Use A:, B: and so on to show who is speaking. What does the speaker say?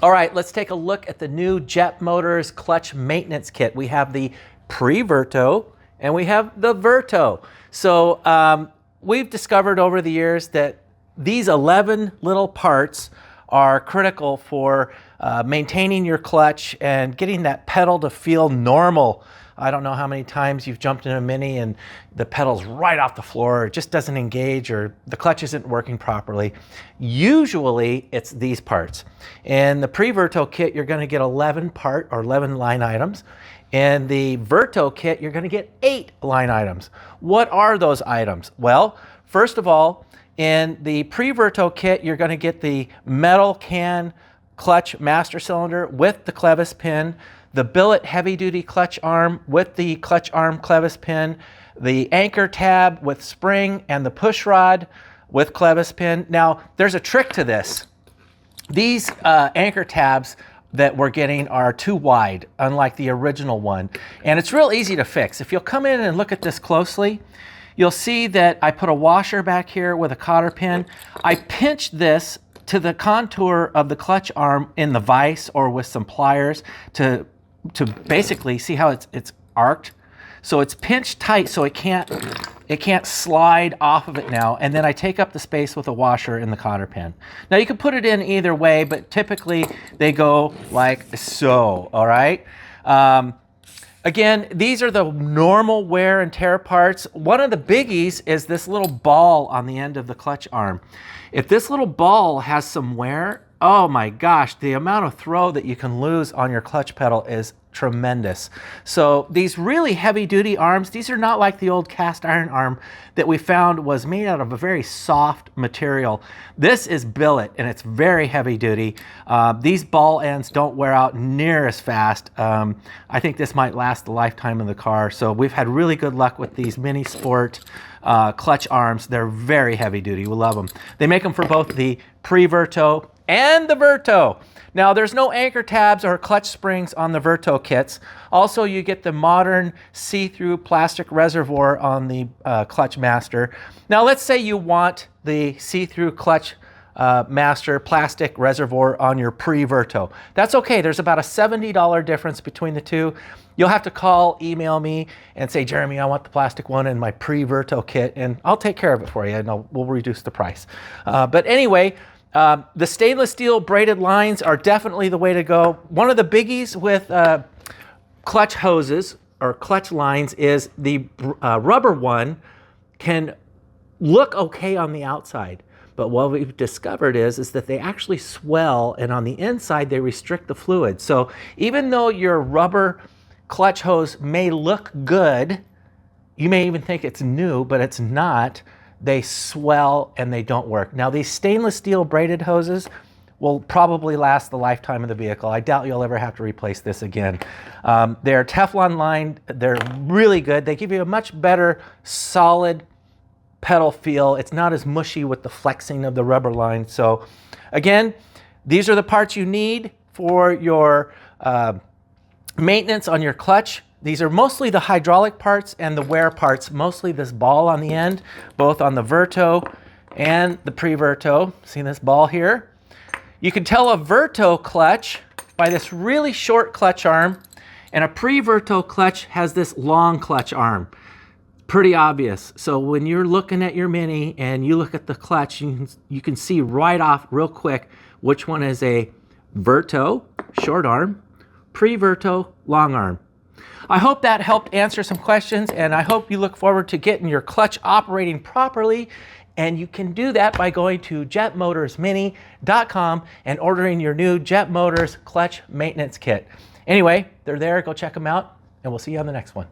A: All right, let's take a look at the new Jet Motors clutch maintenance kit. We have the pre-verto and we have the verto. So we've discovered over the years that these 11 little parts are critical for maintaining your clutch and getting that pedal to feel normal. I don't know how many times you've jumped in a Mini and the pedal's right off the floor, it just doesn't engage, or the clutch isn't working properly. Usually it's these parts. In the pre-verto kit, you're going to get 11 line items. In the verto kit, you're going to get 8 line items. What are those items? Well, first of all, in the pre-verto kit, you're going to get the metal can clutch master cylinder with the clevis pin, the billet heavy-duty clutch arm with the clutch arm clevis pin, the anchor tab with spring, and the push rod with clevis pin. Now, there's a trick to this. These anchor tabs that we're getting are too wide, unlike the original one. And it's real easy to fix. If you'll come in and look at this closely, you'll see that I put a washer back here with a cotter pin. I pinched this to the contour of the clutch arm in the vise or with some pliers to basically see how it's arced. So it's pinched tight so it can't slide off of it now. And then I take up the space with a washer in the cotter pin. Now you can put it in either way, but typically they go like so, all right? Again, these are the normal wear and tear parts. One of the biggies is this little ball on the end of the clutch arm. If this little ball has some wear, oh my gosh, the amount of throw that you can lose on your clutch pedal is tremendous. So these really heavy duty arms, these are not like the old cast iron arm that we found was made out of a very soft material. This is billet and it's very heavy duty. These ball ends don't wear out near as fast. I think this might last the lifetime of the car. So we've had really good luck with these Mini Sport clutch arms. They're very heavy duty. We love them. They make them for both the pre-verto and the verto. Now there's no anchor tabs or clutch springs on the verto kits. Also, you get the modern see-through plastic reservoir on the clutch master. Now let's say you want the see-through clutch master plastic reservoir on your pre-verto. That's okay. There's about a $70 difference between the two. You'll have to call, email me, and say, Jeremy, I want the plastic one in my pre-verto kit, and I'll take care of it for you, and we'll reduce the price. But anyway, the stainless steel braided lines are definitely the way to go. One of the biggies with clutch hoses or clutch lines is the rubber one can look okay on the outside. But what we've discovered is that they actually swell, and on the inside they restrict the fluid. So even though your rubber clutch hose may look good, you may even think it's new, but it's not. They swell and they don't work. Now these stainless steel braided hoses will probably last the lifetime of the vehicle. I doubt you'll ever have to replace this again. They're Teflon lined, they're really good. They give you a much better solid pedal feel. It's not as mushy with the flexing of the rubber line. So again, these are the parts you need for your maintenance on your clutch. These are mostly the hydraulic parts and the wear parts, mostly this ball on the end, both on the verto and the pre-verto. See this ball here? You can tell a verto clutch by this really short clutch arm, and a pre-verto clutch has this long clutch arm. Pretty obvious. So when you're looking at your Mini and you look at the clutch, you can see right off real quick which one is a verto, short arm, pre-verto, long arm. I hope that helped answer some questions, and I hope you look forward to getting your clutch operating properly. And you can do that by going to jetmotorsmini.com and ordering your new Jet Motors clutch maintenance kit. Anyway, they're there. Go check them out, and we'll see you on the next one.